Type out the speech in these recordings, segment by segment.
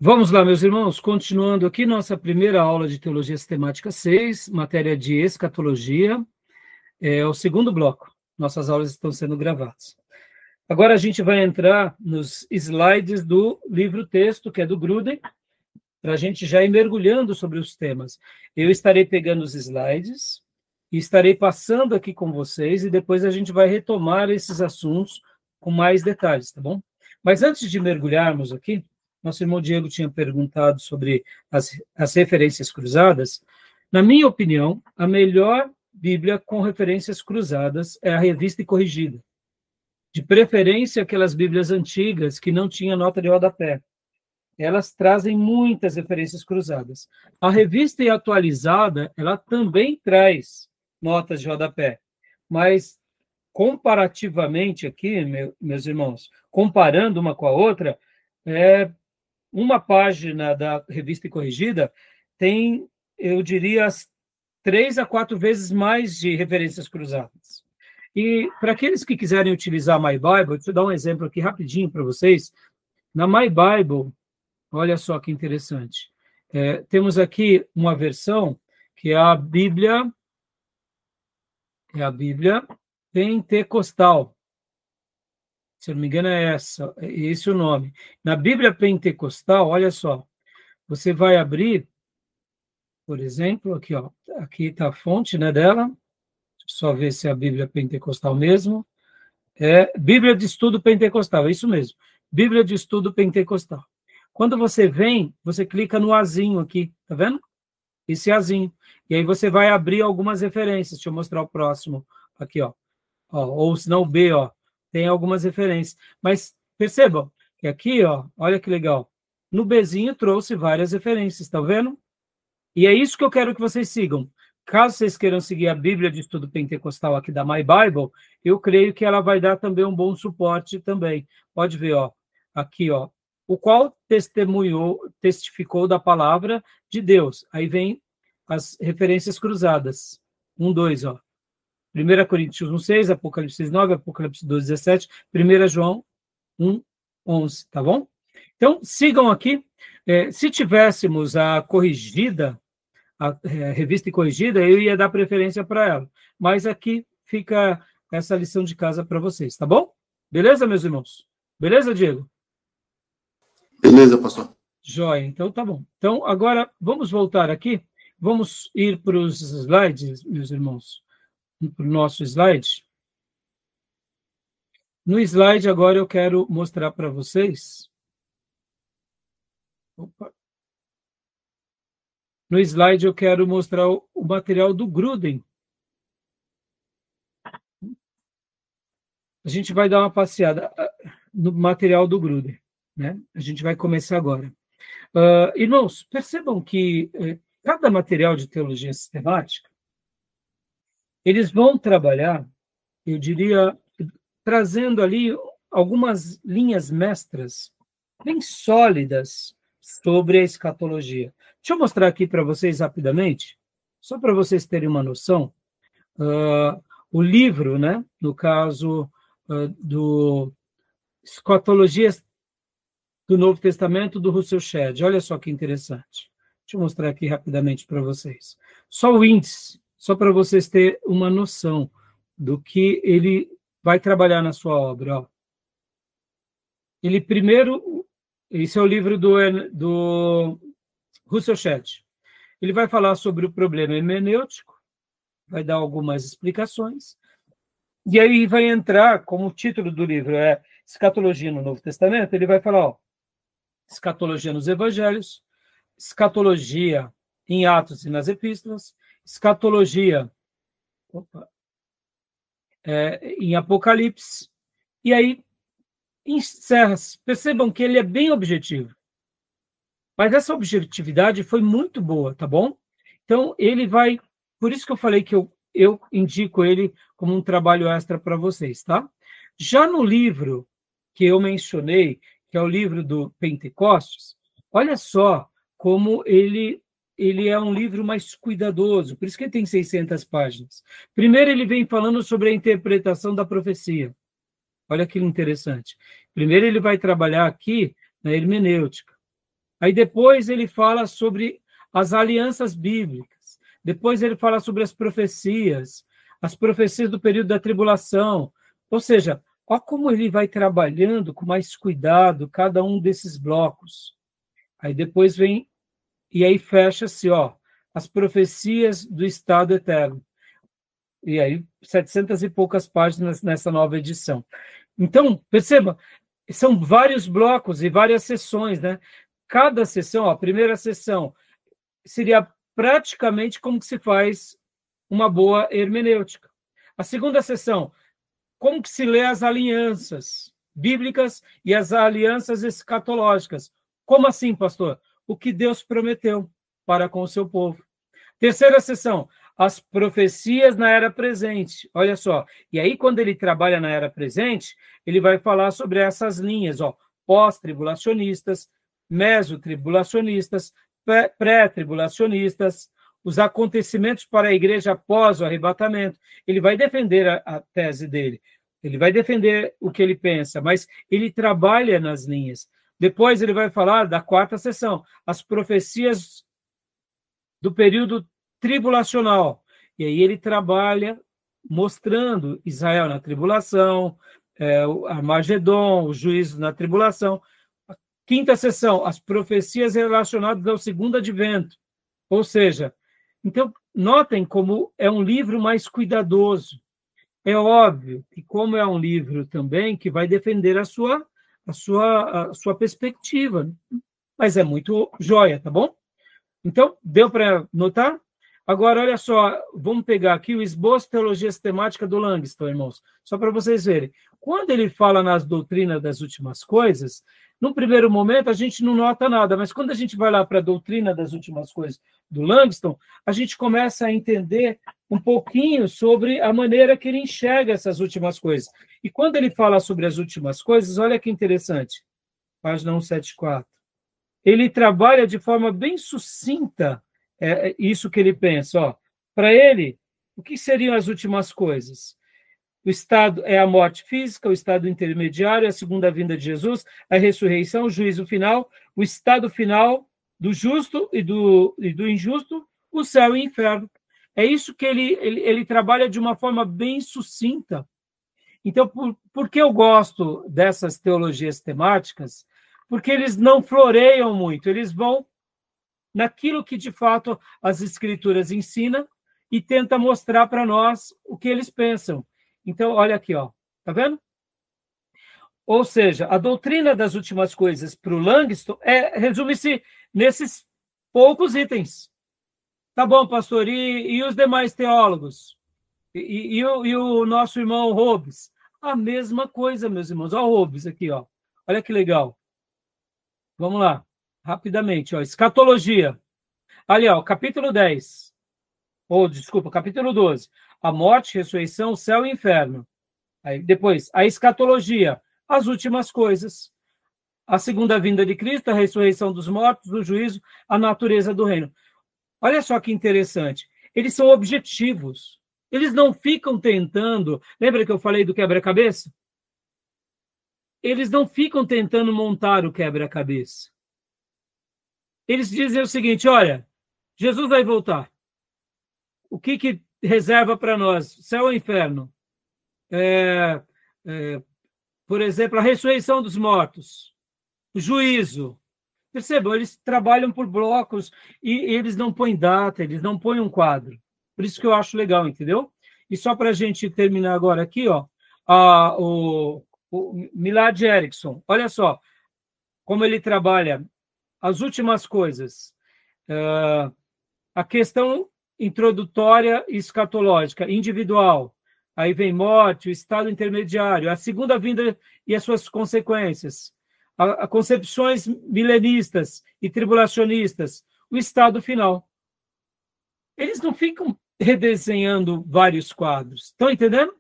Vamos lá, meus irmãos, continuando aqui nossa primeira aula de Teologia Sistemática 6, matéria de escatologia, é o segundo bloco. Nossas aulas estão sendo gravadas. Agora a gente vai entrar nos slides do livro-texto, que é do Gruden, para a gente já ir mergulhando sobre os temas. Eu estarei pegando os slides e estarei passando aqui com vocês, e depois a gente vai retomar esses assuntos com mais detalhes, tá bom? Mas antes de mergulharmos aqui, nosso irmão Diego tinha perguntado sobre as referências cruzadas. Na minha opinião, a melhor Bíblia com referências cruzadas é a Revista e Corrigida. De preferência, aquelas Bíblias antigas que não tinham nota de rodapé. Elas trazem muitas referências cruzadas. A Revista e Atualizada, ela também traz notas de rodapé, mas comparativamente aqui, meus irmãos, comparando uma com a outra, uma página da Revista e Corrigida tem, eu diria, 3 a 4 vezes mais de referências cruzadas. E para aqueles que quiserem utilizar My Bible, deixa eu dar um exemplo aqui rapidinho para vocês. Na My Bible, olha só que interessante. Temos aqui uma versão que é a Bíblia Pentecostal. Se eu não me engano, é esse o nome. Na Bíblia Pentecostal, olha só, você vai abrir, por exemplo, aqui, ó, aqui está a fonte, né, dela. Deixa eu só ver se é a Bíblia Pentecostal mesmo. Bíblia de Estudo Pentecostal, é isso mesmo. Bíblia de Estudo Pentecostal. Quando você vem, você clica no azinho aqui, tá vendo? Esse azinho. E aí você vai abrir algumas referências. Deixa eu mostrar o próximo aqui, ó. Ou se não o B, ó. Tem algumas referências. Mas percebam que aqui, ó, olha que legal. No Bzinho trouxe várias referências, tá vendo? E é isso que eu quero que vocês sigam. Caso vocês queiram seguir a Bíblia de Estudo Pentecostal aqui da My Bible, eu creio que ela vai dar também um bom suporte também. Pode ver, ó, aqui, ó, o qual testificou da palavra de Deus. Aí vem as referências cruzadas. 1, 2, ó. 1 Coríntios 1:6, Apocalipse 9, Apocalipse 2:17, 1 João 1:11, tá bom? Então, sigam aqui. Se tivéssemos a corrigida, a Revista e Corrigida, eu ia dar preferência para ela. Mas aqui fica essa lição de casa para vocês, tá bom? Beleza, meus irmãos? Beleza, Diego? Beleza, pastor. Joia, então tá bom. Então, agora, vamos voltar aqui. Vamos ir para os slides, meus irmãos. Para o nosso slide. No slide, agora, eu quero mostrar para vocês. No slide, eu quero mostrar o material do Gruden. A gente vai dar uma passeada no material do Gruden, né? A gente vai começar agora. Irmãos, percebam que cada material de teologia sistemática, eles vão trabalhar, eu diria, trazendo ali algumas linhas mestras bem sólidas sobre a escatologia. Deixa eu mostrar aqui para vocês rapidamente, só para vocês terem uma noção. O livro, né, no caso do Escatologia do Novo Testamento, do Russell Shedd. Olha só que interessante. Deixa eu mostrar aqui rapidamente para vocês. Só o índice, só para vocês terem uma noção do que ele vai trabalhar na sua obra. Ó. Ele primeiro, esse é o livro do Russell Shedd. Ele vai falar sobre o problema hermenêutico, vai dar algumas explicações, e aí vai entrar, como o título do livro é Escatologia no Novo Testamento, ele vai falar, ó, escatologia nos evangelhos, escatologia em Atos e nas epístolas, escatologia em Apocalipse, e aí encerra. Percebam que ele é bem objetivo. Mas essa objetividade foi muito boa, tá bom? Então, ele vai... Por isso que eu falei que eu indico ele como um trabalho extra para vocês, tá? Já no livro que eu mencionei, que é o livro do Pentecostes, olha só como ele é um livro mais cuidadoso, por isso que ele tem 600 páginas. Primeiro, ele vem falando sobre a interpretação da profecia. Olha que interessante. Primeiro, ele vai trabalhar aqui na hermenêutica. Aí depois ele fala sobre as alianças bíblicas. Depois ele fala sobre as profecias do período da tribulação. Ou seja, olha como ele vai trabalhando com mais cuidado cada um desses blocos. Aí depois vem, e aí fecha-se, as profecias do estado eterno. E aí, 700 e poucas páginas nessa nova edição. Então, perceba, são vários blocos e várias sessões, né? Cada sessão, a primeira sessão, seria praticamente como que se faz uma boa hermenêutica. A segunda sessão, como que se lê as alianças bíblicas e as alianças escatológicas. Como assim, pastor? O que Deus prometeu para com o seu povo. Terceira sessão, as profecias na era presente. Olha só. E aí, quando ele trabalha na era presente, ele vai falar sobre essas linhas, pós-tribulacionistas, mesotribulacionistas, pré-tribulacionistas, os acontecimentos para a igreja após o arrebatamento. Ele vai defender a tese dele, ele vai defender o que ele pensa, mas ele trabalha nas linhas. Depois ele vai falar da quarta sessão, as profecias do período tribulacional. E aí ele trabalha mostrando Israel na tribulação, Armagedon, o juízo na tribulação. A quinta sessão, as profecias relacionadas ao segundo advento. Ou seja, então, notem como é um livro mais cuidadoso. É óbvio que, como é um livro também que vai defender a sua perspectiva, né? Mas é muito joia, tá bom? Então, deu para notar? Agora, olha só, vamos pegar aqui o esboço de teologia sistemática do Langston, irmãos, só para vocês verem. Quando ele fala nas doutrinas das últimas coisas, no primeiro momento a gente não nota nada, mas quando a gente vai lá para a doutrina das últimas coisas do Langston, a gente começa a entender um pouquinho sobre a maneira que ele enxerga essas últimas coisas. E quando ele fala sobre as últimas coisas, olha que interessante, página 174. Ele trabalha de forma bem sucinta isso que ele pensa. Para ele, o que seriam as últimas coisas? O estado é a morte física, o estado intermediário, a segunda vinda de Jesus, a ressurreição, o juízo final, o estado final do justo e do injusto, o céu e o inferno. É isso que ele trabalha de uma forma bem sucinta. Então, por que eu gosto dessas teologias temáticas? Porque eles não floreiam muito, eles vão naquilo que, de fato, as Escrituras ensinam e tenta mostrar para nós o que eles pensam. Então, olha aqui, tá vendo? Ou seja, a doutrina das últimas coisas para o Langston resume-se nesses poucos itens. Tá bom, pastor, e os demais teólogos? E o nosso irmão Hobbes? A mesma coisa, meus irmãos. Olha o Hobbes aqui, olha que legal. Vamos lá, rapidamente. Escatologia. Ali, capítulo 10. Capítulo 12. A morte, ressurreição, o céu e o inferno. Aí, depois, a escatologia, as últimas coisas. A segunda vinda de Cristo, a ressurreição dos mortos, o juízo, a natureza do reino. Olha só que interessante. Eles são objetivos. Eles não ficam tentando... Lembra que eu falei do quebra-cabeça? Eles não ficam tentando montar o quebra-cabeça. Eles dizem o seguinte, olha, Jesus vai voltar. O que reserva para nós? Céu ou inferno? Por exemplo, a ressurreição dos mortos, o juízo. Percebam, eles trabalham por blocos e eles não põem data, eles não põem um quadro. Por isso que eu acho legal, entendeu? E só para a gente terminar agora aqui, o Millard Erickson, olha só como ele trabalha as últimas coisas. A questão introdutória e escatológica, individual. Aí vem morte, o estado intermediário, a segunda vinda e as suas consequências. A concepções milenistas e tribulacionistas, o estado final. Eles não ficam redesenhando vários quadros. Estão entendendo?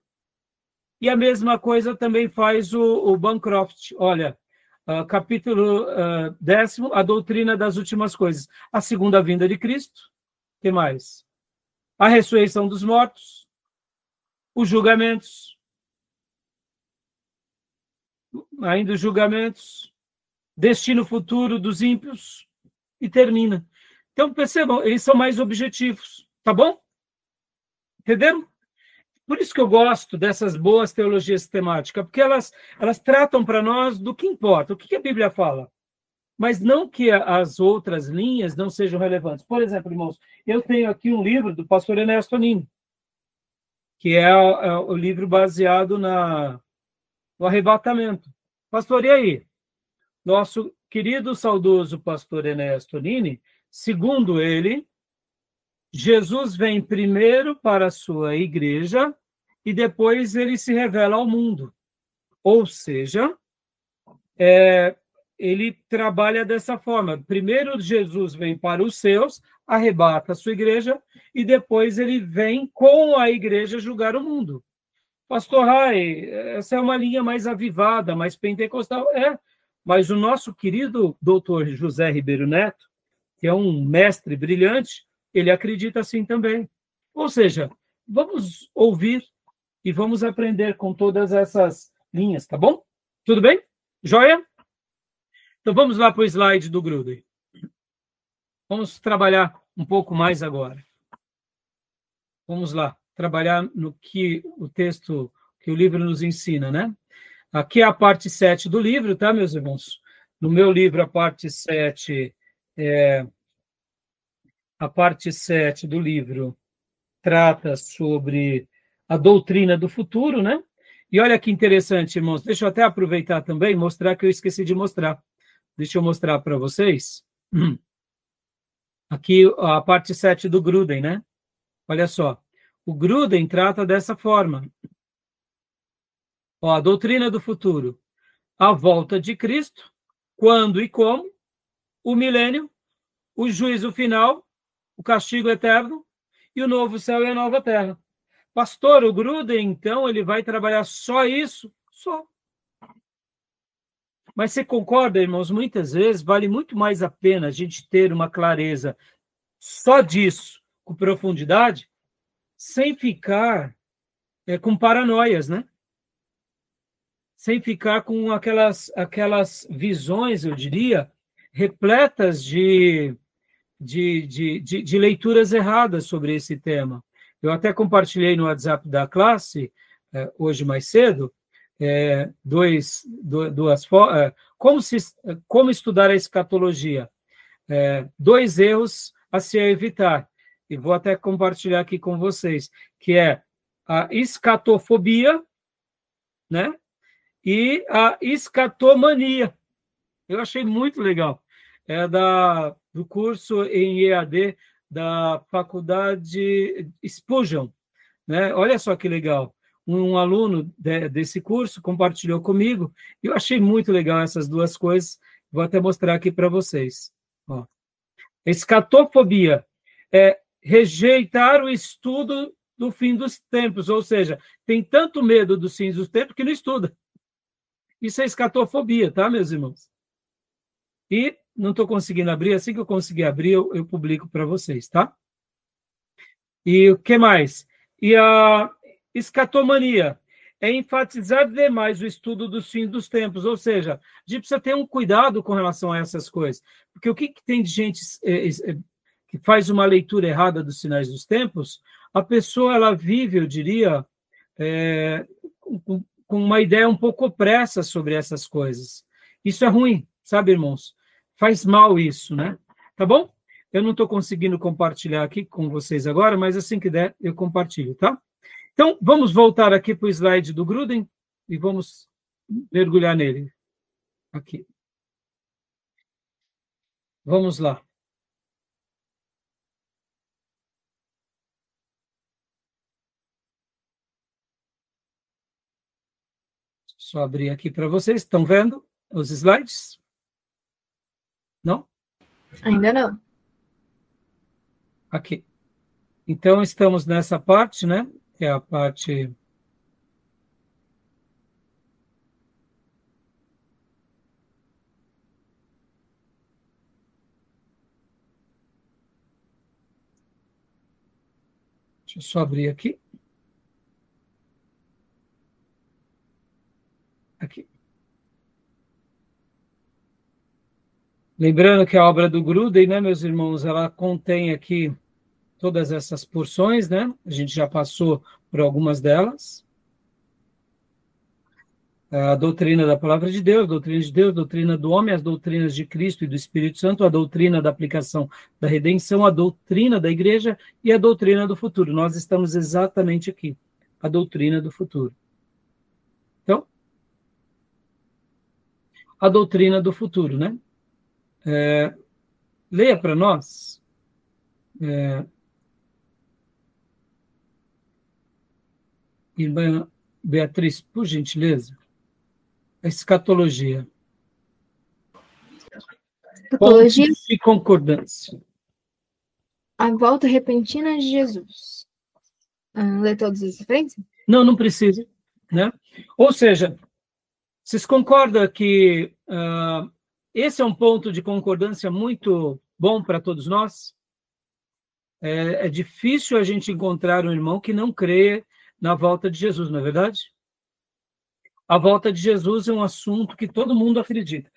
E a mesma coisa também faz o Bancroft. Olha, capítulo 10, a doutrina das últimas coisas. A segunda vinda de Cristo. O que mais? A ressurreição dos mortos. Os julgamentos. Ainda os julgamentos. Destino futuro dos ímpios. e termina. Então, percebam, eles são mais objetivos, tá bom? Entenderam? Por isso que eu gosto dessas boas teologias sistemáticas, porque elas tratam para nós do que importa, o que a Bíblia fala. Mas não que as outras linhas não sejam relevantes. Por exemplo, irmãos, eu tenho aqui um livro do pastor Ernesto Nini, que é o livro baseado no arrebatamento. Pastor, e aí? Nosso querido, saudoso pastor Ernesto Nini, segundo ele, Jesus vem primeiro para a sua igreja e depois ele se revela ao mundo. Ou seja, ele trabalha dessa forma. Primeiro Jesus vem para os seus, arrebata a sua igreja e depois ele vem com a igreja julgar o mundo. Pastor Rai, essa é uma linha mais avivada, mais pentecostal. Mas o nosso querido doutor José Ribeiro Neto, que é um mestre brilhante, ele acredita assim também. Ou seja, vamos ouvir e vamos aprender com todas essas linhas, tá bom? Tudo bem? Joia? Então vamos lá para o slide do Gruden. Vamos trabalhar um pouco mais agora. Vamos lá, trabalhar no que o texto, que o livro nos ensina, né? Aqui é a parte 7 do livro, tá, meus irmãos? No meu livro, a parte 7 do livro trata sobre a doutrina do futuro, né? E olha que interessante, irmãos. Deixa eu até aproveitar também e mostrar que eu esqueci de mostrar. Deixa eu mostrar para vocês. Aqui a parte 7 do Gruden, né? Olha só. O Gruden trata dessa forma. Ó, a doutrina do futuro. A volta de Cristo, quando e como, o milênio, o juízo final, o castigo eterno e o novo céu e a nova terra. Pastor, o Gruden, então, ele vai trabalhar só isso? Só. Mas você concorda, irmãos? Muitas vezes vale muito mais a pena a gente ter uma clareza só disso, com profundidade, sem ficar com paranoias, né? Sem ficar com aquelas visões, eu diria, repletas de leituras erradas sobre esse tema. Eu até compartilhei no WhatsApp da classe, hoje mais cedo, como estudar a escatologia. 2 erros a se evitar. E vou até compartilhar aqui com vocês, que é a escatofobia, né? E a escatomania. Eu achei muito legal. É do curso em EAD da faculdade Spurgeon, né? Olha só que legal. Um aluno desse curso compartilhou comigo e eu achei muito legal essas duas coisas. Vou até mostrar aqui para vocês. Ó. Escatofobia é rejeitar o estudo do fim dos tempos, ou seja, tem tanto medo dos fins dos tempos que não estuda. Isso é escatofobia, tá, meus irmãos? E não estou conseguindo abrir, assim que eu conseguir abrir, eu publico para vocês, tá? E o que mais? E a escatomania é enfatizar demais o estudo dos fins dos tempos, ou seja, a gente precisa ter um cuidado com relação a essas coisas, porque o que tem de gente que faz uma leitura errada dos sinais dos tempos, a pessoa ela vive, eu diria, com uma ideia um pouco opressa sobre essas coisas. Isso é ruim, sabe, irmãos? Faz mal isso, né? Tá bom? Eu não estou conseguindo compartilhar aqui com vocês agora, mas assim que der, eu compartilho, tá? Então, vamos voltar aqui para o slide do Gruden e vamos mergulhar nele. Aqui. Vamos lá. Só abrir aqui para vocês. Estão vendo os slides? Não? Ainda não. Aqui. Então, estamos nessa parte, né? Que é a parte... Deixa eu só abrir aqui. Aqui. Lembrando que a obra do Gruden, né, meus irmãos, ela contém aqui todas essas porções, né? A gente já passou por algumas delas. A doutrina da palavra de Deus, doutrina do homem, as doutrinas de Cristo e do Espírito Santo, a doutrina da aplicação da redenção, a doutrina da igreja e a doutrina do futuro. Nós estamos exatamente aqui, a doutrina do futuro. Então, a doutrina do futuro, né? Leia para nós. Irmã Beatriz, por gentileza. A escatologia. Escatologia. Pontos de concordância. A volta repentina de Jesus. Lê todas as referências? Não, não precisa, né? Ou seja, vocês concordam que esse é um ponto de concordância muito bom para todos nós? É difícil a gente encontrar um irmão que não crê na volta de Jesus, não é verdade? A volta de Jesus é um assunto que todo mundo acredita.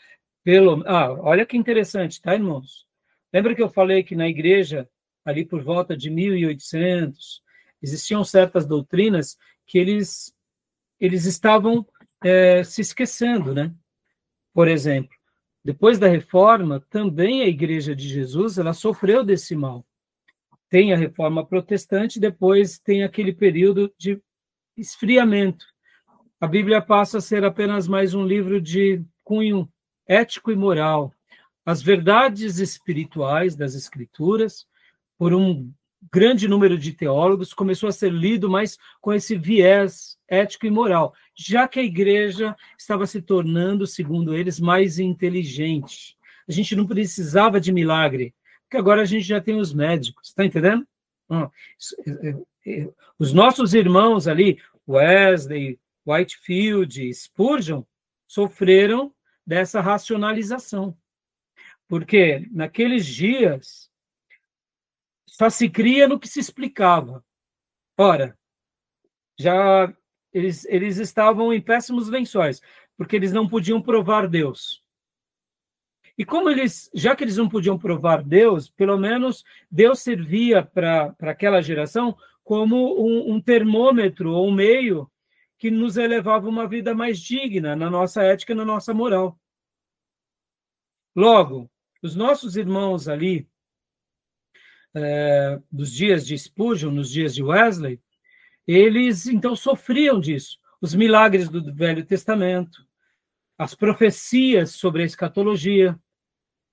Olha que interessante, tá, irmãos? Lembra que eu falei que na igreja, ali por volta de 1800, existiam certas doutrinas que eles estavam se esquecendo, né? Por exemplo, depois da reforma, também a igreja de Jesus, ela sofreu desse mal. Tem a reforma protestante, depois tem aquele período de esfriamento. A Bíblia passa a ser apenas mais um livro de cunho ético e moral. As verdades espirituais das Escrituras, por um grande número de teólogos, começou a ser lido mais com esse viés ético e moral, já que a igreja estava se tornando, segundo eles, mais inteligente. A gente não precisava de milagre, porque agora a gente já tem os médicos, está entendendo? Os nossos irmãos ali, Wesley, Whitefield, Spurgeon, sofreram dessa racionalização. Porque naqueles dias só se cria no que se explicava. Ora, já eles estavam em péssimos lençóis, porque eles não podiam provar Deus. E como já que eles não podiam provar Deus, pelo menos Deus servia para aquela geração como um termômetro ou um meio que nos elevava uma vida mais digna na nossa ética e na nossa moral. Logo, os nossos irmãos ali, dos dias de Spurgeon, nos dias de Wesley, eles então sofriam disso. Os milagres do Velho Testamento, as profecias sobre a escatologia.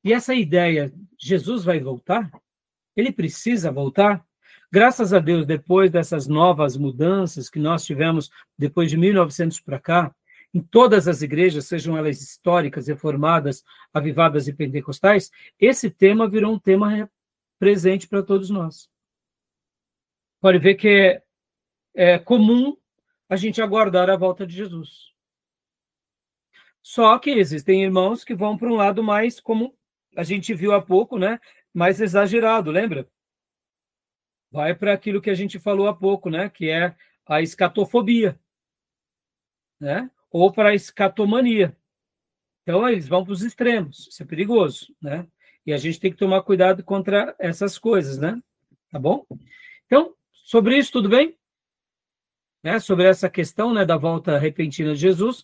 E essa ideia, Jesus vai voltar? Ele precisa voltar? Graças a Deus, depois dessas novas mudanças que nós tivemos depois de 1900 para cá, em todas as igrejas, sejam elas históricas, reformadas, avivadas e pentecostais, esse tema virou um tema presente para todos nós. Pode ver que é comum a gente aguardar a volta de Jesus. Só que existem irmãos que vão para um lado mais, como a gente viu há pouco, né? Mais exagerado, lembra? Vai para aquilo que a gente falou há pouco, né? Que é a escatofobia, né? Ou para a escatomania. Então, eles vão para os extremos. Isso é perigoso, né? E a gente tem que tomar cuidado contra essas coisas, né? Tá bom? Então, sobre isso, tudo bem? Sobre essa questão, né, da volta repentina de Jesus.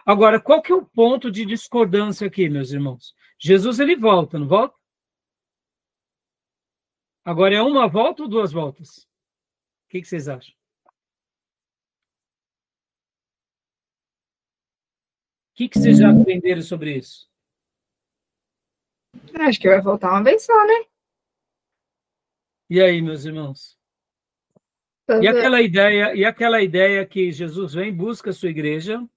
Agora, qual que é o ponto de discordância aqui, meus irmãos? Jesus, ele volta, não volta? Agora, é uma volta ou duas voltas? O que vocês acham? O que vocês já aprenderam sobre isso? Acho que vai voltar uma vez só, né? E aí, meus irmãos? E aquela ideia que Jesus vem, busca a sua igreja,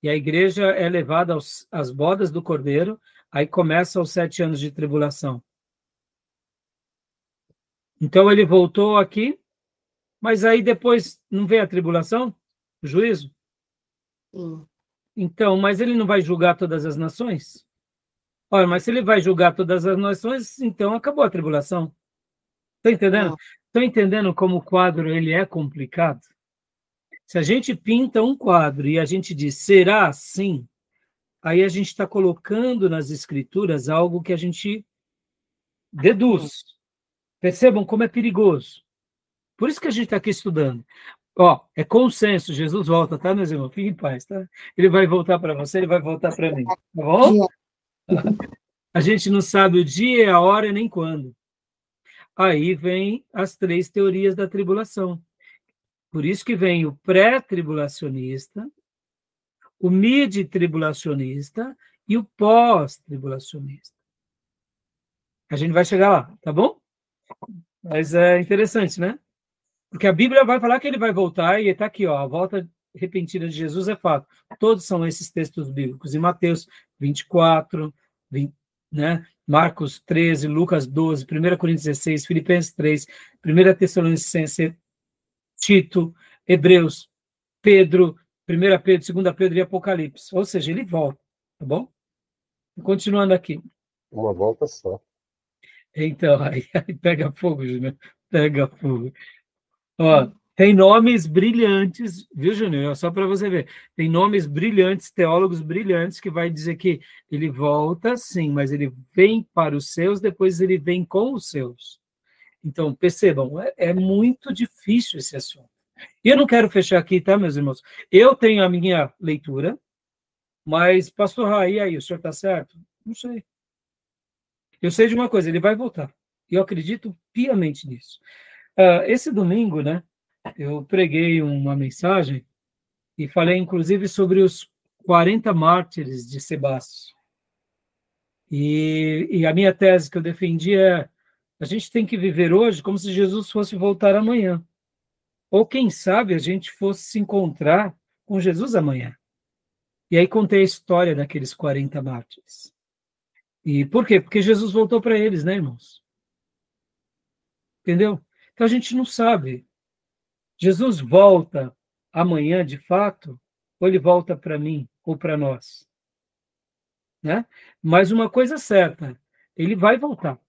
e a igreja é levada às bodas do Cordeiro, aí começa os 7 anos de tribulação. Então ele voltou aqui, mas aí depois não vem a tribulação? O juízo? Então, mas ele não vai julgar todas as nações? Olha, mas se ele vai julgar todas as nações, então acabou a tribulação. Está entendendo? Estão entendendo como o quadro ele é complicado? Se a gente pinta um quadro e a gente diz, será assim? aí a gente está colocando nas escrituras algo que a gente deduz. Percebam como é perigoso. Por isso que a gente está aqui estudando. Ó, é consenso, Jesus volta, tá, meus irmãos? Fiquem em paz, tá? Ele vai voltar para você, ele vai voltar para mim, tá bom? A gente não sabe o dia, a hora nem quando. Aí vem as 3 teorias da tribulação. Por isso que vem o pré-tribulacionista, o mid-tribulacionista e o pós-tribulacionista. A gente vai chegar lá, tá bom? Mas é interessante, né? Porque a Bíblia vai falar que ele vai voltar, e está aqui, ó, a volta repentina de Jesus é fato. Todos são esses textos bíblicos. Em Mateus 24, 20, né? Marcos 13, Lucas 12, 1 Coríntios 16, Filipenses 3, 1 Tessalonicenses, Tito, Hebreus, Pedro, 1 Pedro, 2 Pedro e Apocalipse. Ou seja, ele volta, tá bom? Continuando aqui. Uma volta só. Então, aí pega fogo, Júnior. Pega fogo. Ó, tem nomes brilhantes, viu, Júnior? Só para você ver. Tem nomes brilhantes, teólogos brilhantes, que vai dizer que ele volta, sim, mas ele vem para os seus, depois ele vem com os seus. Então, percebam, é muito difícil esse assunto. E eu não quero fechar aqui, tá, meus irmãos? Eu tenho a minha leitura, mas, pastor Raí, aí, o senhor está certo? Não sei. Eu sei de uma coisa, ele vai voltar. E eu acredito piamente nisso. Esse domingo, né, eu preguei uma mensagem e falei, inclusive, sobre os 40 mártires de Sebastião. E a minha tese que eu defendi é: a gente tem que viver hoje como se Jesus fosse voltar amanhã. Ou, quem sabe, a gente fosse se encontrar com Jesus amanhã. E aí contei a história daqueles 40 mártires. E por quê? Porque Jesus voltou para eles, né, irmãos? Entendeu? Então a gente não sabe. Jesus volta amanhã, de fato, ou ele volta para mim ou para nós? Né? Mas uma coisa certa, ele vai voltar.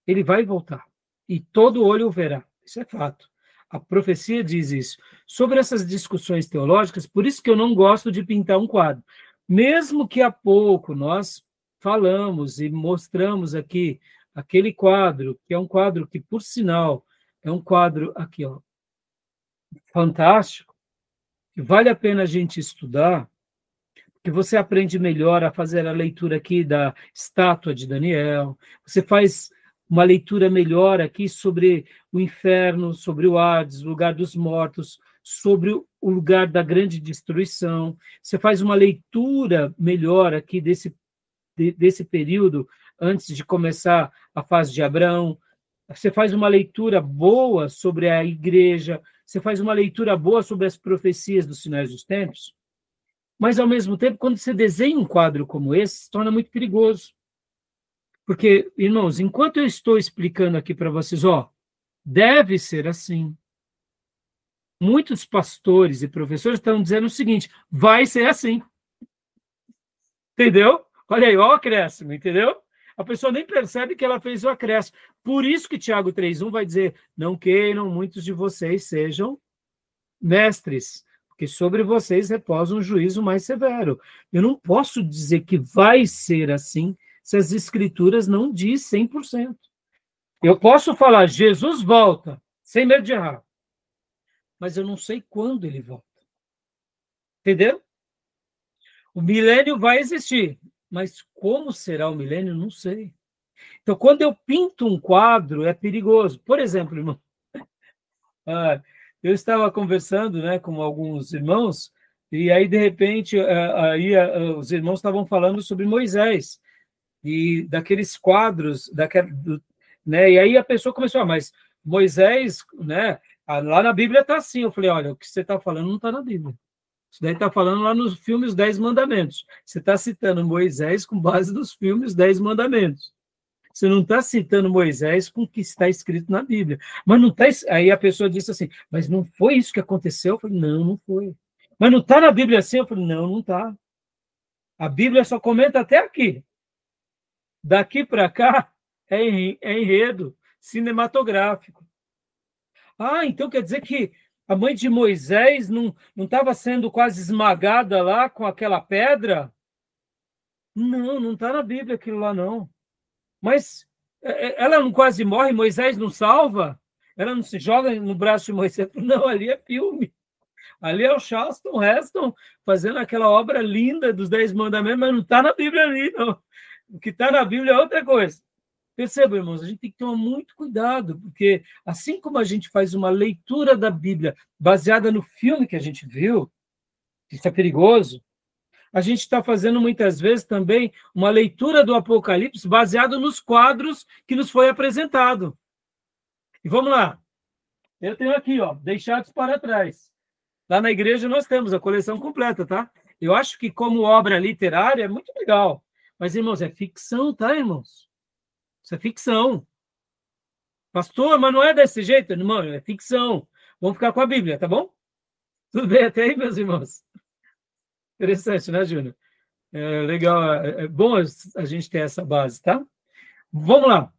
Ele vai voltar. E todo olho o verá. Isso é fato. A profecia diz isso. Sobre essas discussões teológicas, por isso que eu não gosto de pintar um quadro. Mesmo que há pouco nós falamos e mostramos aqui aquele quadro, que é um quadro que, por sinal, é um quadro aqui, ó, fantástico, que vale a pena a gente estudar, que você aprende melhor a fazer a leitura aqui da estátua de Daniel, você faz uma leitura melhor aqui sobre o inferno, sobre o Hades, o lugar dos mortos, sobre o lugar da grande destruição, você faz uma leitura melhor aqui desse período, antes de começar a fase de Abraão, você faz uma leitura boa sobre a igreja, você faz uma leitura boa sobre as profecias dos sinais dos tempos, mas, ao mesmo tempo, quando você desenha um quadro como esse, se torna muito perigoso. Porque, irmãos, enquanto eu estou explicando aqui para vocês, ó, deve ser assim. Muitos pastores e professores estão dizendo o seguinte: vai ser assim. Entendeu? Olha aí, ó o acréscimo, entendeu? A pessoa nem percebe que ela fez o acréscimo. Por isso que Tiago 3,1 vai dizer: não queiram muitos de vocês sejam mestres, porque sobre vocês repousa um juízo mais severo. Eu não posso dizer que vai ser assim se as escrituras não diz 100%. Eu posso falar, Jesus volta, sem medo de errar, mas eu não sei quando ele volta. Entendeu? O milênio vai existir, mas como será o milênio, não sei. Então, quando eu pinto um quadro, é perigoso. Por exemplo, irmão, eu estava conversando, né, com alguns irmãos, e aí, de repente, os irmãos estavam falando sobre Moisés, e daqueles quadros, né, e aí a pessoa começou, mas Moisés, né, lá na Bíblia está assim. Eu falei, olha, o que você está falando não está na Bíblia. Isso daí está falando lá nos filmes Os 10 Mandamentos. Você está citando Moisés com base nos filmes Os 10 Mandamentos. Você não está citando Moisés com o que está escrito na Bíblia. Mas não está. Aí a pessoa disse assim, mas não foi isso que aconteceu? Eu falei, não, não foi. Mas não está na Bíblia assim? Eu falei, não, não está. A Bíblia só comenta até aqui. Daqui para cá é enredo cinematográfico. Ah, então quer dizer que a mãe de Moisés não estava sendo quase esmagada lá com aquela pedra? Não, não está na Bíblia aquilo lá, não. Mas ela não quase morre, Moisés não salva? Ela não se joga no braço de Moisés? Não, ali é filme. Ali é o Charleston Heston fazendo aquela obra linda dos 10 mandamentos, mas não está na Bíblia ali, não. O que está na Bíblia é outra coisa. Perceba, irmãos, a gente tem que tomar muito cuidado, porque assim como a gente faz uma leitura da Bíblia baseada no filme que a gente viu, isso é perigoso, a gente está fazendo muitas vezes também uma leitura do Apocalipse baseado nos quadros que nos foi apresentado. E vamos lá. Eu tenho aqui, ó, Deixados para Trás. Lá na igreja nós temos a coleção completa, tá? Eu acho que como obra literária é muito legal. Mas, irmãos, é ficção, tá, irmãos? Isso é ficção. Pastor, mas não é desse jeito, irmão, é ficção. Vamos ficar com a Bíblia, tá bom? Tudo bem até aí, meus irmãos? Interessante, né, Júnior? É legal, é bom a gente ter essa base, tá? Vamos lá.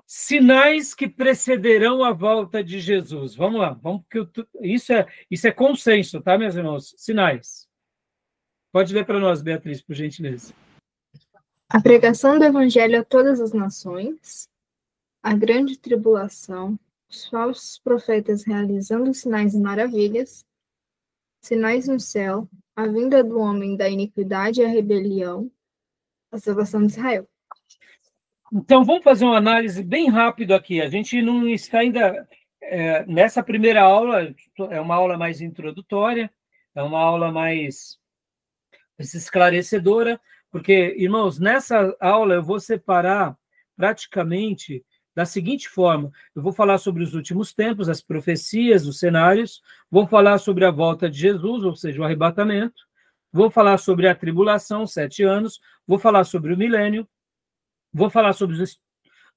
Sinais que precederão a volta de Jesus. Vamos lá. Vamos, porque isso é consenso, tá, meus irmãos? Sinais. Pode ler para nós, Beatriz, por gentileza. A pregação do evangelho a todas as nações, a grande tribulação, os falsos profetas realizando sinais e maravilhas, sinais no céu, a vinda do homem da iniquidade e a rebelião, a salvação de Israel. Então, vamos fazer uma análise bem rápido aqui. A gente não está ainda... nessa primeira aula, é uma aula mais introdutória, é uma aula mais esclarecedora, porque, irmãos, nessa aula eu vou separar praticamente da seguinte forma: eu vou falar sobre os últimos tempos, as profecias, os cenários, vou falar sobre a volta de Jesus, ou seja, o arrebatamento, vou falar sobre a tribulação, 7 anos, vou falar sobre o milênio, vou falar sobre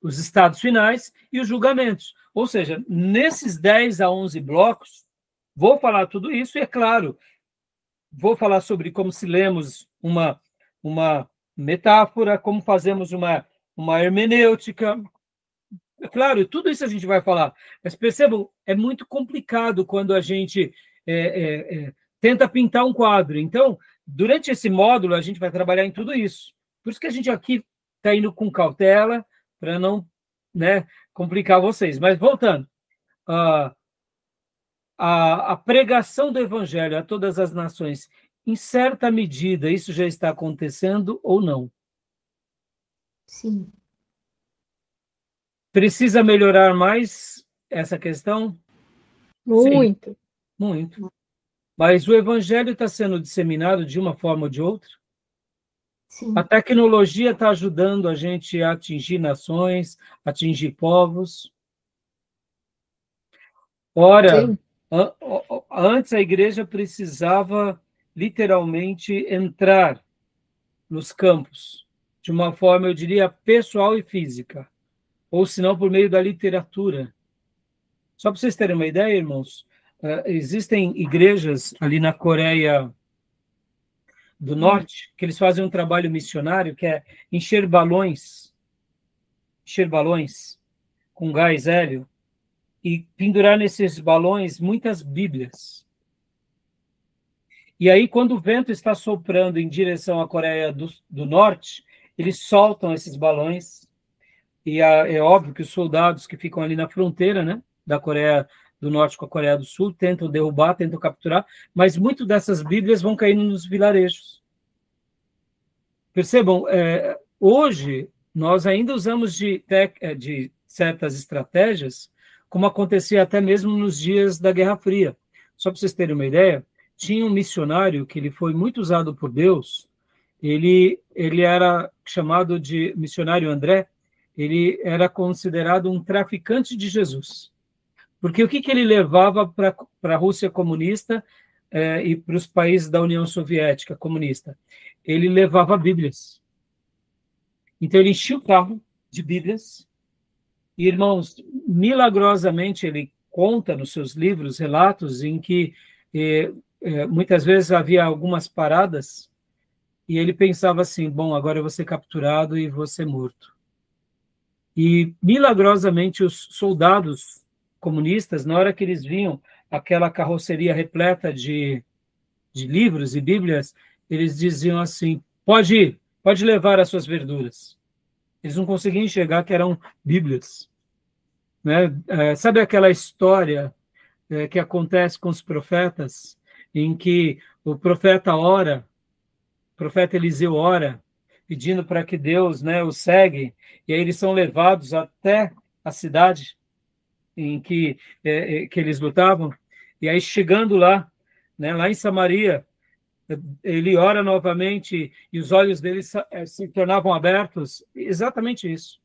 os estados finais e os julgamentos. Ou seja, nesses 10 a 11 blocos, vou falar tudo isso e, é claro, vou falar sobre como se lemos uma metáfora, como fazemos uma hermenêutica. É claro, tudo isso a gente vai falar. Mas percebam, é muito complicado quando a gente tenta pintar um quadro. Então, durante esse módulo, a gente vai trabalhar em tudo isso. Por isso que a gente aqui está indo com cautela, para não, né, complicar vocês. Mas voltando, a pregação do evangelho a todas as nações, em certa medida, isso já está acontecendo ou não? Sim. Precisa melhorar mais essa questão? Muito. Sim, muito. Mas o evangelho está sendo disseminado de uma forma ou de outra? Sim. A tecnologia está ajudando a gente a atingir nações, atingir povos. Ora, antes a igreja precisava literalmente entrar nos campos, de uma forma, eu diria, pessoal e física, ou se não, por meio da literatura. Só para vocês terem uma ideia, irmãos, existem igrejas ali na Coreia do Norte, que eles fazem um trabalho missionário, que é encher balões com gás hélio, e pendurar nesses balões muitas Bíblias. E aí, quando o vento está soprando em direção à Coreia do Norte, eles soltam esses balões, e é óbvio que os soldados que ficam ali na fronteira, né, da Coreia do Norte com a Coreia do Sul, tentam derrubar, tentam capturar, mas muito dessas Bíblias vão caindo nos vilarejos. Percebam, hoje nós ainda usamos de certas estratégias, como acontecia até mesmo nos dias da Guerra Fria. Só para vocês terem uma ideia, tinha um missionário que ele foi muito usado por Deus, ele era chamado de missionário André, ele era considerado um traficante de Jesus. Porque o que ele levava para a Rússia comunista e para os países da União Soviética comunista? Ele levava Bíblias. Então, ele enchia o carro de Bíblias. E, irmãos, milagrosamente, ele conta nos seus livros relatos em que muitas vezes havia algumas paradas e ele pensava assim, bom, agora eu vou ser capturado e vou ser morto. E, milagrosamente, os soldados comunistas, na hora que eles viam aquela carroceria repleta de livros e Bíblias, eles diziam assim, pode ir, pode levar as suas verduras. Eles não conseguiam enxergar que eram Bíblias. Né? Sabe aquela história que acontece com os profetas, em que o profeta ora, o profeta Eliseu ora, pedindo para que Deus, né, os segue, e aí eles são levados até a cidade em que eles lutavam, e aí chegando lá, né, lá em Samaria, ele ora novamente e os olhos dele se tornavam abertos. Exatamente isso.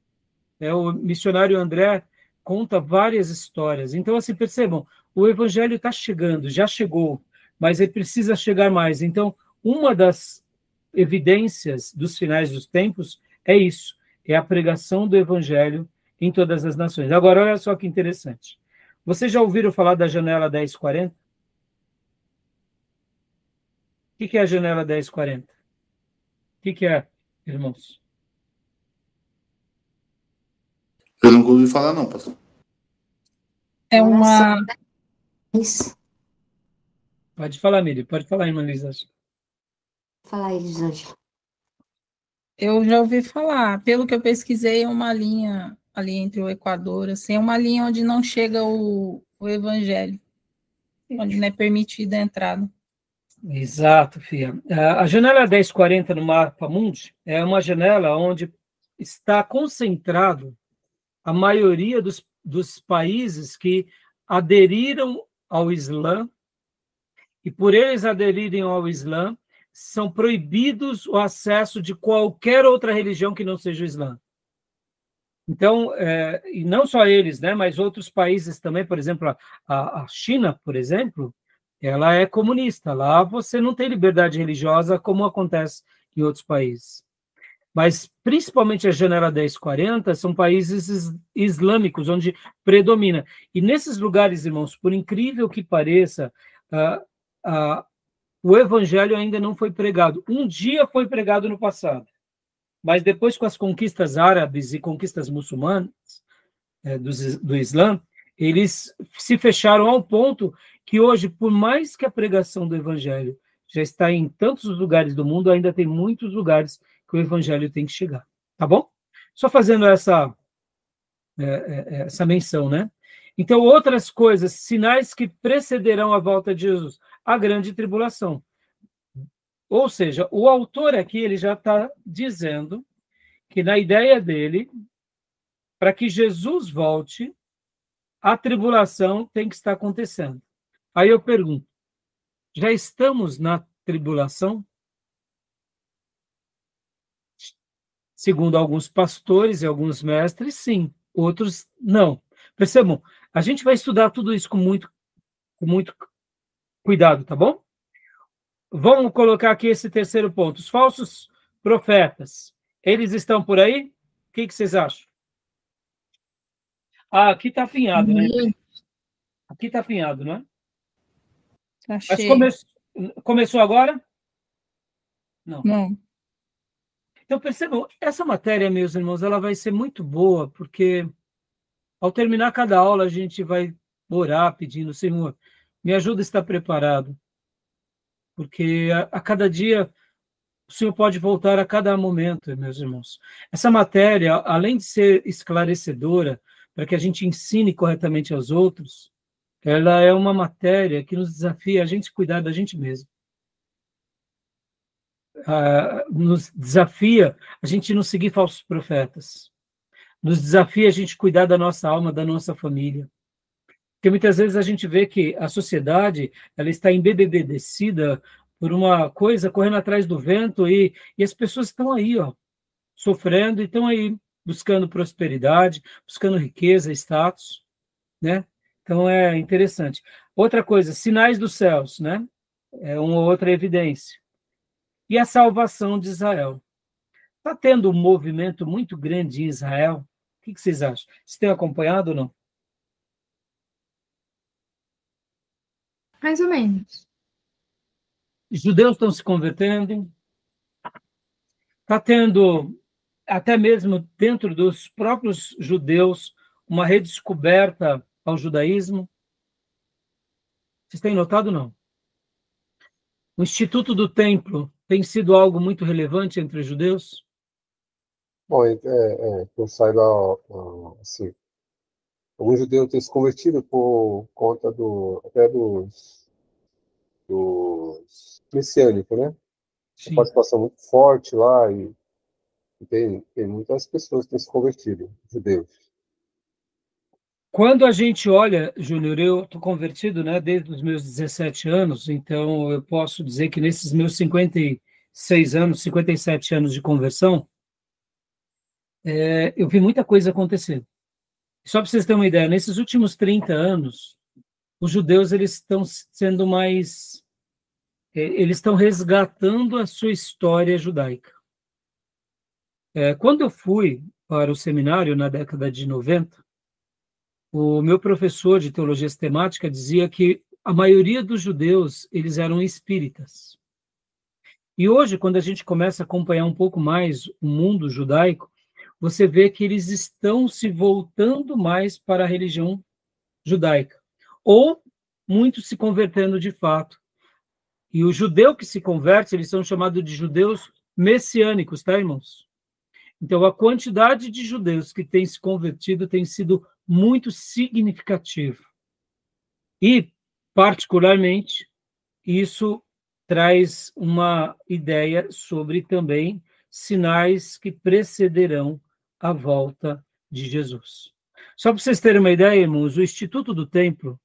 O missionário André conta várias histórias. Então, assim, percebam, o evangelho está chegando, já chegou, mas ele precisa chegar mais. Então, uma das evidências dos finais dos tempos é isso, é a pregação do evangelho em todas as nações. Agora, olha só que interessante. Vocês já ouviram falar da janela 1040? O que é a janela 1040? O que é, irmãos? Eu nunca ouvi falar, não, pastor. É uma... Pode falar, Miriam. Pode falar, irmã Lisa. Fala, Elisângela. Eu já ouvi falar. Pelo que eu pesquisei, é uma linha ali entre o Equador, assim, é uma linha onde não chega o evangelho, onde não é permitida a entrada. Exato, Fia. A janela 1040 no Mapa Mundi é uma janela onde está concentrado a maioria dos países que aderiram ao Islã, e por eles aderirem ao Islã, são proibidos o acesso de qualquer outra religião que não seja o Islã. Então, e não só eles, né, mas outros países também, por exemplo, a China, por exemplo, ela é comunista. Lá você não tem liberdade religiosa como acontece em outros países. Mas, principalmente a janela 1040, são países islâmicos, onde predomina. E nesses lugares, irmãos, por incrível que pareça, o evangelho ainda não foi pregado. Um dia foi pregado no passado, mas depois, com as conquistas árabes e conquistas muçulmanas do Islã, eles se fecharam ao ponto que hoje, por mais que a pregação do evangelho já está em tantos lugares do mundo, ainda tem muitos lugares que o evangelho tem que chegar. Tá bom? Só fazendo essa menção, né? Então, outras coisas, sinais que precederão a volta de Jesus, a grande tribulação. Ou seja, o autor aqui, ele já está dizendo que na ideia dele, para que Jesus volte, a tribulação tem que estar acontecendo. Aí eu pergunto, já estamos na tribulação? Segundo alguns pastores e alguns mestres, sim. Outros, não. Percebam, a gente vai estudar tudo isso com muito cuidado, tá bom? Vamos colocar aqui esse terceiro ponto. Os falsos profetas, eles estão por aí? O que vocês acham? Aqui está afinhado, né? Aqui está afinhado, né? Mas começou agora? Não. Então, percebam, essa matéria, meus irmãos, ela vai ser muito boa, porque ao terminar cada aula, a gente vai orar pedindo, Senhor, me ajuda a estar preparado, porque a cada dia o Senhor pode voltar a cada momento, meus irmãos. Essa matéria, além de ser esclarecedora, para que a gente ensine corretamente aos outros, ela é uma matéria que nos desafia a gente cuidar da gente mesmo. Nos desafia a gente não seguir falsos profetas. Nos desafia a gente cuidar da nossa alma, da nossa família. Porque muitas vezes a gente vê que a sociedade ela está embebedecida por uma coisa correndo atrás do vento e as pessoas estão aí, sofrendo e estão aí buscando prosperidade, buscando riqueza, status, né? Então é interessante. Outra coisa, sinais dos céus, né? É uma outra evidência. E a salvação de Israel. Está tendo um movimento muito grande em Israel. O que vocês acham? Vocês têm acompanhado ou não? Mais ou menos. Judeus estão se convertendo. Está tendo, até mesmo dentro dos próprios judeus, uma redescoberta ao judaísmo. Vocês têm notado ou não? O Instituto do Templo tem sido algo muito relevante entre os judeus? Bom, quando sai lá, assim, alguns judeus têm se convertido por conta até dos messiânicos, né? Uma participação muito forte lá e tem muitas pessoas que têm se convertido, judeus. Quando a gente olha, Júnior, eu estou convertido, né, desde os meus 17 anos, então eu posso dizer que nesses meus 56 anos, 57 anos de conversão, eu vi muita coisa acontecendo. Só para vocês terem uma ideia, nesses últimos 30 anos, os judeus eles estão sendo mais... eles estão resgatando a sua história judaica. Quando eu fui para o seminário, na década de 90, o meu professor de teologia sistemática dizia que a maioria dos judeus, eles eram espíritas. E hoje, quando a gente começa a acompanhar um pouco mais o mundo judaico, você vê que eles estão se voltando mais para a religião judaica. Ou muitos se convertendo de fato. E o judeu que se converte, eles são chamados de judeus messiânicos, tá, irmãos? Então, a quantidade de judeus que têm se convertido tem sido muito significativa. E, particularmente, isso traz uma ideia sobre também sinais que precederão a volta de Jesus. Só para vocês terem uma ideia, irmãos, o Instituto do Templo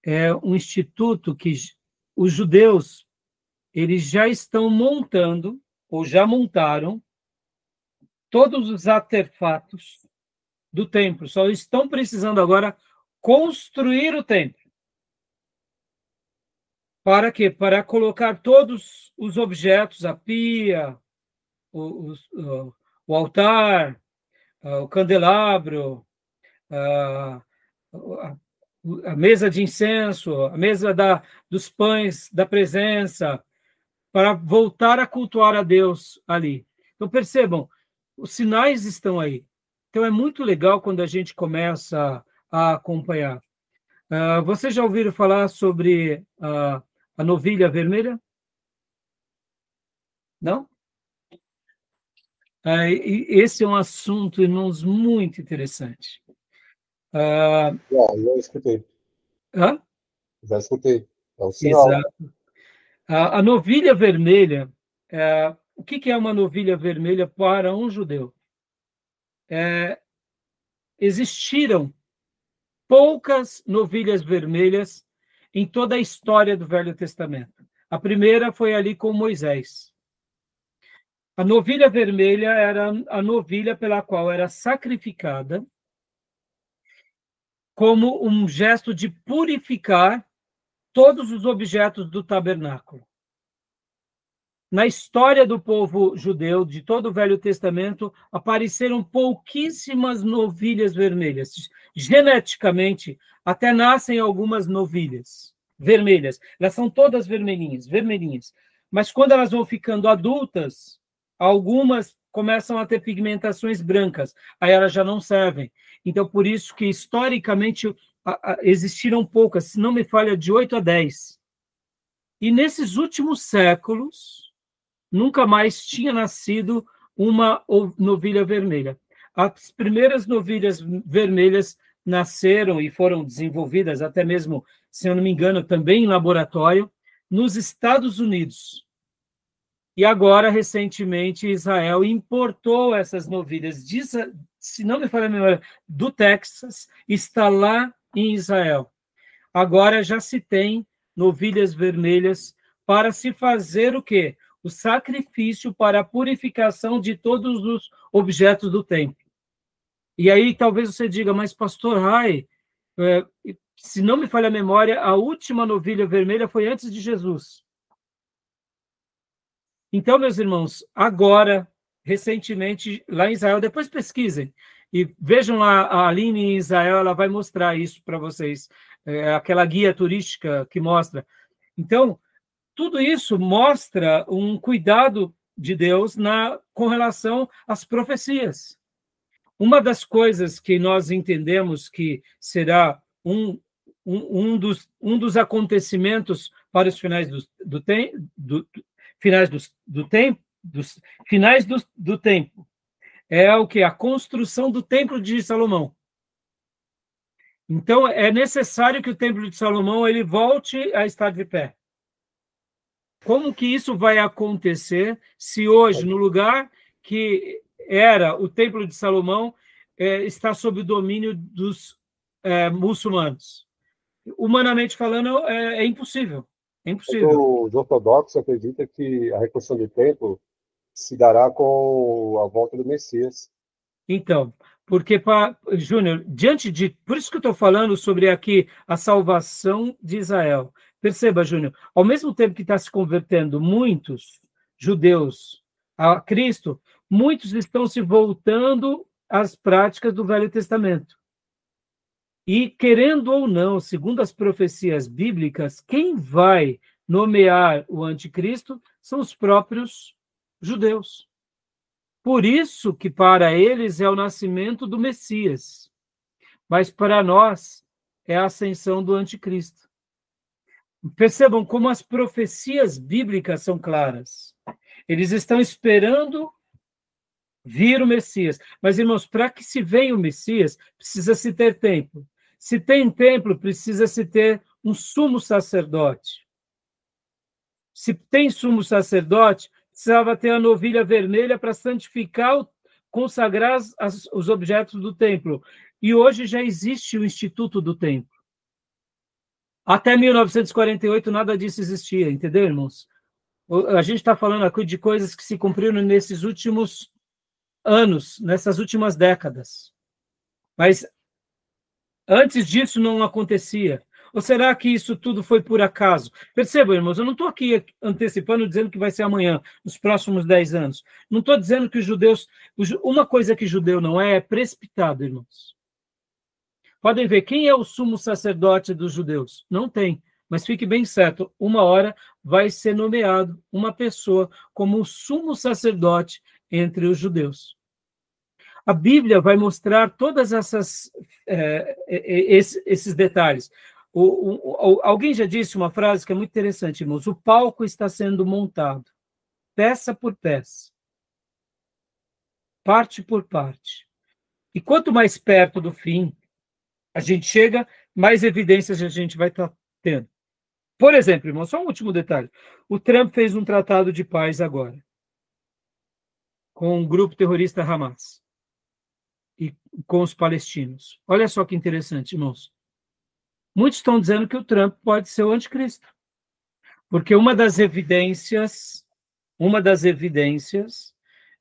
é um instituto que os judeus eles já estão montando, ou já montaram, todos os artefatos do templo, só estão precisando agora construir o templo. Para quê? Para colocar todos os objetos, a pia, o altar, o candelabro, a mesa de incenso, a mesa dos pães da presença, para voltar a cultuar a Deus ali. Então, percebam, os sinais estão aí. Então, é muito legal quando a gente começa a acompanhar. Vocês já ouviram falar sobre a novilha vermelha? Não? Esse é um assunto, irmãos, muito interessante. Já escutei. Hã? Já escutei. É um sinal. Exato. A novilha vermelha, o que é uma novilha vermelha para um judeu? Existiram poucas novilhas vermelhas em toda a história do Velho Testamento. A primeira foi ali com Moisés. A novilha vermelha era a novilha pela qual era sacrificada como um gesto de purificar todos os objetos do tabernáculo. Na história do povo judeu, de todo o Velho Testamento, apareceram pouquíssimas novilhas vermelhas. Geneticamente, até nascem algumas novilhas vermelhas. Elas são todas vermelhinhas. Mas quando elas vão ficando adultas, algumas começam a ter pigmentações brancas. Aí elas já não servem. Então, por isso que, historicamente, existiram poucas, se não me falha, de 8 a 10. E nesses últimos séculos, nunca mais tinha nascido uma novilha vermelha. As primeiras novilhas vermelhas nasceram e foram desenvolvidas, até mesmo, se eu não me engano, também em laboratório, nos Estados Unidos. E agora, recentemente, Israel importou essas novilhas, se não me falha a memória, do Texas, está lá em Israel. Agora já se tem novilhas vermelhas para se fazer o quê? O sacrifício para a purificação de todos os objetos do templo. E aí talvez você diga, mas pastor Rai, se não me falha a memória, a última novilha vermelha foi antes de Jesus. Então, meus irmãos, agora, recentemente, lá em Israel, depois pesquisem, e vejam lá, a Aline em Israel, ela vai mostrar isso para vocês, aquela guia turística que mostra. Então, tudo isso mostra um cuidado de Deus com relação às profecias. Uma das coisas que nós entendemos que será um dos acontecimentos para os finais finais do tempo, finais do tempo. É o que? A construção do Templo de Salomão. Então, é necessário que o Templo de Salomão ele volte a estar de pé. Como que isso vai acontecer se hoje, no lugar que era o Templo de Salomão, está sob o domínio dos muçulmanos? Humanamente falando, é impossível. É impossível. Os ortodoxos acreditam que a reconstrução do templo se dará com a volta do Messias. Então, porque, Júnior, por isso que eu estou falando sobre aqui a salvação de Israel. Perceba, Júnior, ao mesmo tempo que está se convertendo muitos judeus a Cristo, muitos estão se voltando às práticas do Velho Testamento. E, querendo ou não, segundo as profecias bíblicas, quem vai nomear o anticristo são os próprios judeus. Por isso que para eles é o nascimento do Messias, mas para nós é a ascensão do anticristo. Percebam como as profecias bíblicas são claras. Eles estão esperando vir o Messias. Mas, irmãos, para que se venha o Messias, precisa-se ter templo. Se tem templo, precisa-se ter um sumo sacerdote. Se tem sumo sacerdote, precisava ter a novilha vermelha para santificar, consagrar os objetos do templo. E hoje já existe o Instituto do Templo. Até 1948 nada disso existia, entendeu, irmãos? A gente está falando aqui de coisas que se cumpriram nesses últimos anos, nessas últimas décadas. Mas antes disso não acontecia. Ou será que isso tudo foi por acaso? Percebam, irmãos, eu não estou aqui antecipando, dizendo que vai ser amanhã, nos próximos 10 anos. Não estou dizendo que os judeus... Uma coisa que judeu não é precipitado, irmãos. Podem ver, quem é o sumo sacerdote dos judeus? Não tem, mas fique bem certo, uma hora vai ser nomeado uma pessoa como o sumo sacerdote entre os judeus. A Bíblia vai mostrar todas esses detalhes. Alguém já disse uma frase que é muito interessante, irmãos. O palco está sendo montado, peça por peça, parte por parte. E quanto mais perto do fim a gente chega, mais evidências a gente vai estar tendo. Por exemplo, irmão, só um último detalhe. O Trump fez um tratado de paz agora com o grupo terrorista Hamas e com os palestinos. Olha só que interessante, irmãos. Muitos estão dizendo que o Trump pode ser o anticristo. Porque uma das evidências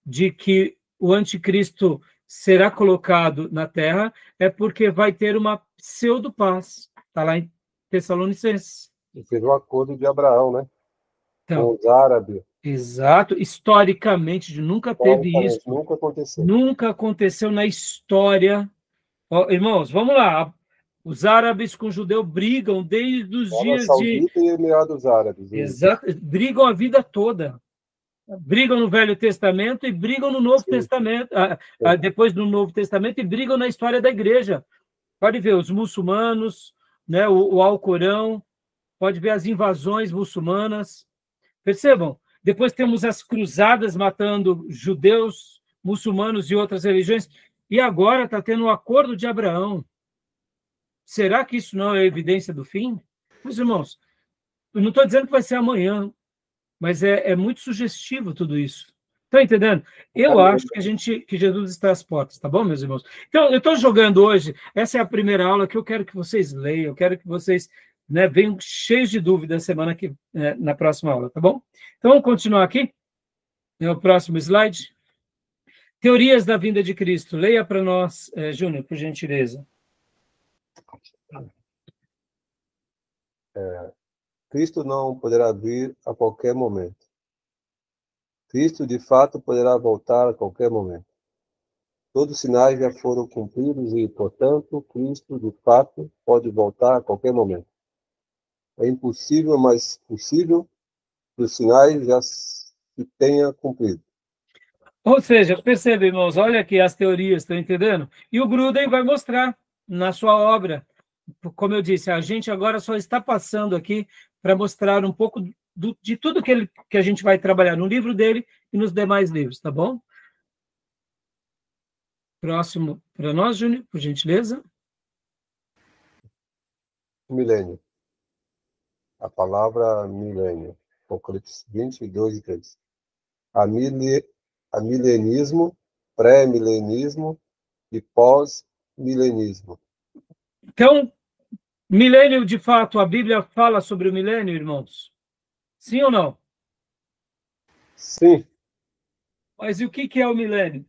de que o anticristo será colocado na Terra é porque vai ter uma pseudo-paz. Está lá em Tessalonicenses. E fez um acordo de Abraão, né? Então, com os árabes. Exato. Historicamente, nunca teve isso. Nunca aconteceu. Nunca aconteceu na história. Ó, irmãos, vamos lá. Os árabes com o judeu brigam desde os dias de... e Emirados Árabes. Exato. Brigam a vida toda. Brigam no Velho Testamento e brigam no Novo Testamento. Depois do Novo Testamento, e brigam na história da igreja. Pode ver os muçulmanos, né, o Alcorão, pode ver as invasões muçulmanas. Percebam? Depois temos as cruzadas matando judeus, muçulmanos e outras religiões. E agora está tendo o acordo de Abraão. Será que isso não é evidência do fim? Meus irmãos, eu não estou dizendo que vai ser amanhã, mas é muito sugestivo tudo isso. Estão entendendo? Eu acho que Jesus está às portas, tá bom, meus irmãos? Então, eu estou jogando hoje, essa é a primeira aula que eu quero que vocês leiam, eu quero que vocês, né, venham cheios de dúvidas na próxima aula, tá bom? Então, vamos continuar aqui, no próximo slide. Teorias da vinda de Cristo. Leia para nós, Júnior, por gentileza. Cristo não poderá vir a qualquer momento. Cristo, de fato, poderá voltar a qualquer momento. Todos os sinais já foram cumpridos e, portanto, Cristo, de fato, pode voltar a qualquer momento. É impossível, mas possível, que os sinais já se tenham cumprido. Ou seja, percebe, irmãos, olha aqui as teorias, estão entendendo? E o Gruden vai mostrar na sua obra. Como eu disse, a gente agora só está passando aqui para mostrar um pouco de tudo que a gente vai trabalhar no livro dele e nos demais livros, tá bom? Próximo para nós, Júnior, por gentileza. Milênio. A palavra milênio. Apocalipse 22 e 3. A milenismo, pré-milenismo e pós-milenismo. Então, milênio, de fato, a Bíblia fala sobre o milênio, irmãos? Sim ou não? Sim. Mas e o que é o milênio?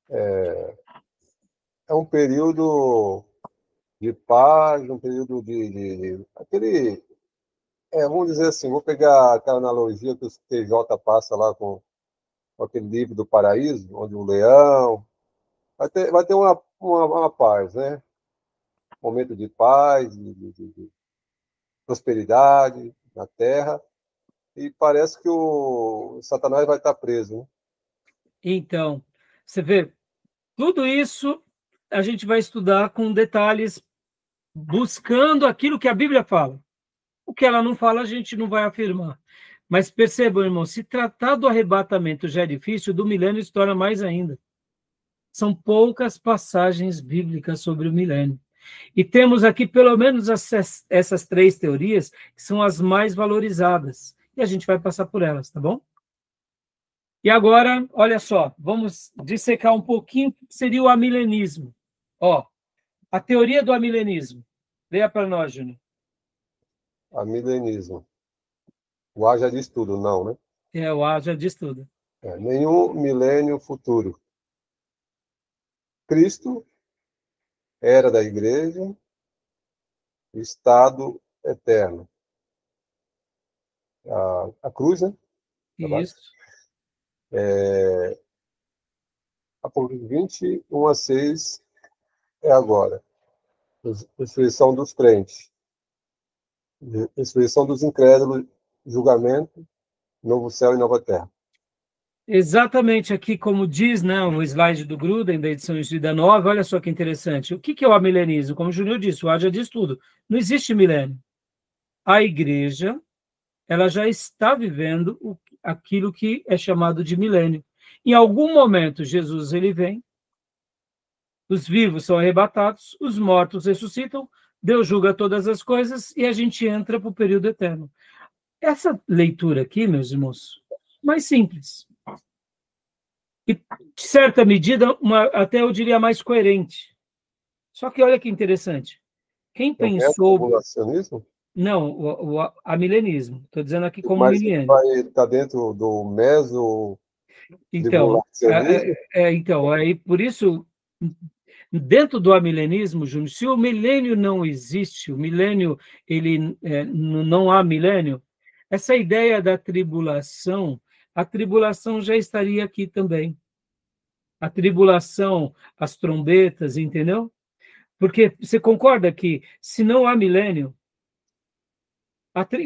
É um período de paz, um período de aquele... vamos dizer assim, vou pegar aquela analogia que o TJ passa lá com aquele livro do Paraíso, onde o leão... Vai ter uma paz, né? Momento de paz, de prosperidade na Terra, e parece que o Satanás vai estar preso, né? Então, você vê, tudo isso a gente vai estudar com detalhes, buscando aquilo que a Bíblia fala. O que ela não fala, a gente não vai afirmar. Mas percebam, irmão, se tratar do arrebatamento já é difícil, do milênio se torna mais ainda. São poucas passagens bíblicas sobre o milênio. E temos aqui pelo menos essas 3 teorias, que são as mais valorizadas. E a gente vai passar por elas, tá bom? E agora, olha só, vamos dissecar um pouquinho o que seria o amilenismo. Ó, a teoria do amilenismo. Leia para nós, Júnior. Amilenismo. O A já diz tudo, não, né? O A já diz tudo. Nenhum milênio futuro. Cristo, era da igreja, estado eterno. A cruz, né? Isso. Apocalipse 21 a 6 é agora. Ressurreição dos crentes. Ressurreição dos incrédulos, julgamento, novo céu e nova terra. Exatamente aqui, como diz, né, o slide do Gruden, da edição Vida Nova, olha só que interessante. O que é o amilenismo? Como o Júnior disse, o A já diz tudo. Não existe milênio. A igreja, ela já está vivendo aquilo que é chamado de milênio. Em algum momento, Jesus ele vem, os vivos são arrebatados, os mortos ressuscitam, Deus julga todas as coisas e a gente entra para o período eterno. Essa leitura aqui, meus irmãos, mais simples. E, de certa medida, até eu diria mais coerente. Só que olha que interessante. Quem pensou... Não, o amilenismo. Estou dizendo aqui como milênio. Mas vai estar dentro do meso... Então, aí por isso, dentro do amilenismo, Júnior, se o milênio não existe, o milênio, não há milênio, essa ideia da tribulação, a tribulação já estaria aqui também. A tribulação, as trombetas, entendeu? Porque você concorda que se não há milênio,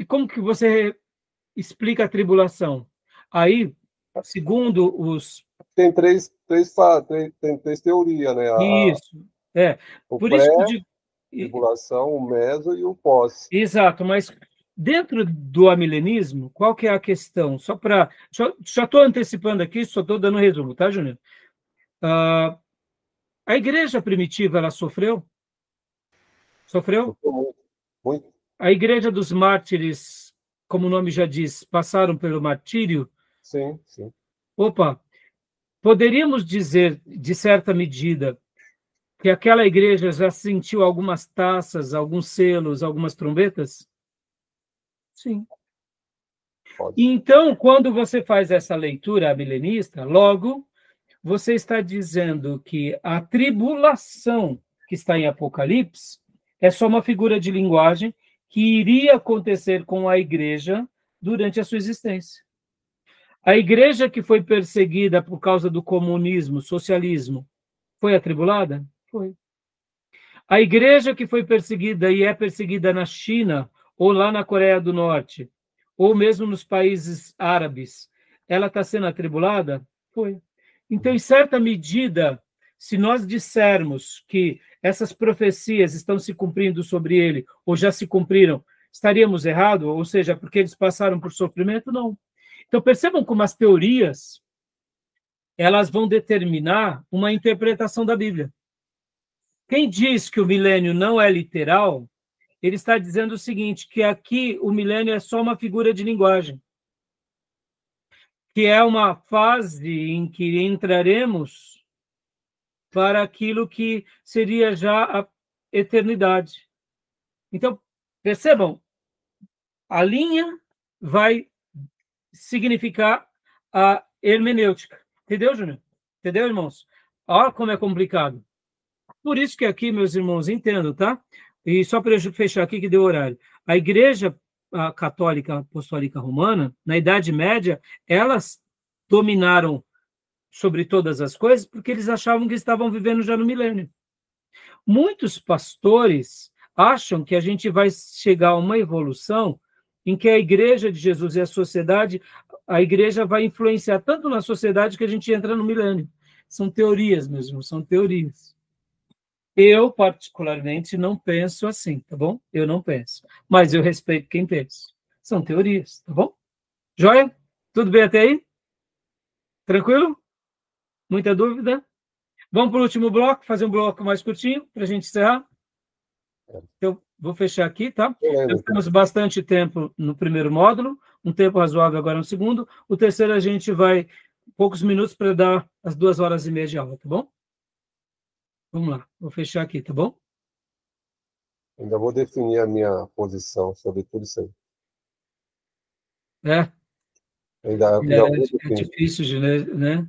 como que você explica a tribulação? Aí, segundo os... Tem três teorias, né? Isso, O por pré, isso que eu digo... tribulação, o meso e o pós. Exato, mas dentro do amilenismo, qual que é a questão? Já estou antecipando aqui, só estou dando um resumo, tá, Júnior? A igreja primitiva, ela sofreu? Sofreu? Muito. A igreja dos mártires, como o nome já diz, passaram pelo martírio? Sim, sim. Opa, poderíamos dizer, de certa medida, que aquela igreja já sentiu algumas taças, alguns selos, algumas trombetas? Sim. Pode. Então, quando você faz essa leitura milenista, logo, você está dizendo que a tribulação que está em Apocalipse é só uma figura de linguagem que iria acontecer com a igreja durante a sua existência. A igreja que foi perseguida por causa do comunismo, socialismo, foi atribulada? Foi. A igreja que foi perseguida e é perseguida na China, ou lá na Coreia do Norte, ou mesmo nos países árabes, ela está sendo atribulada? Foi. Então, em certa medida, se nós dissermos que essas profecias estão se cumprindo sobre ele, ou já se cumpriram, estaríamos errados? Ou seja, porque eles passaram por sofrimento? Não. Então, percebam como as teorias elas vão determinar uma interpretação da Bíblia. Quem diz que o milênio não é literal, ele está dizendo o seguinte, que aqui o milênio é só uma figura de linguagem, que é uma fase em que entraremos para aquilo que seria já a eternidade. Então, percebam, a linha vai significar a hermenêutica. Entendeu, Júnior? Entendeu, irmãos? Olha como é complicado. Por isso que aqui, meus irmãos, entendo, tá? E só para eu fechar aqui que deu horário. A Igreja Católica Apostólica Romana, na Idade Média, elas dominaram sobre todas as coisas porque eles achavam que estavam vivendo já no milênio. Muitos pastores acham que a gente vai chegar a uma evolução em que a Igreja de Jesus e a sociedade, a Igreja vai influenciar tanto na sociedade que a gente entra no milênio. São teorias mesmo, são teorias. Eu, particularmente, não penso assim, tá bom? Eu não penso. Mas eu respeito quem pensa. São teorias, tá bom? Joia? Tudo bem até aí? Tranquilo? Muita dúvida? Vamos para o último bloco, fazer um bloco mais curtinho, para a gente encerrar? Eu vou fechar aqui, tá? Nós temos bastante tempo no primeiro módulo, um tempo razoável agora no segundo. O terceiro a gente vai poucos minutos para dar as 2h30 de aula, tá bom? Vamos lá, vou fechar aqui, tá bom? Ainda vou definir a minha posição sobre tudo isso aí. É? Ainda É difícil, né?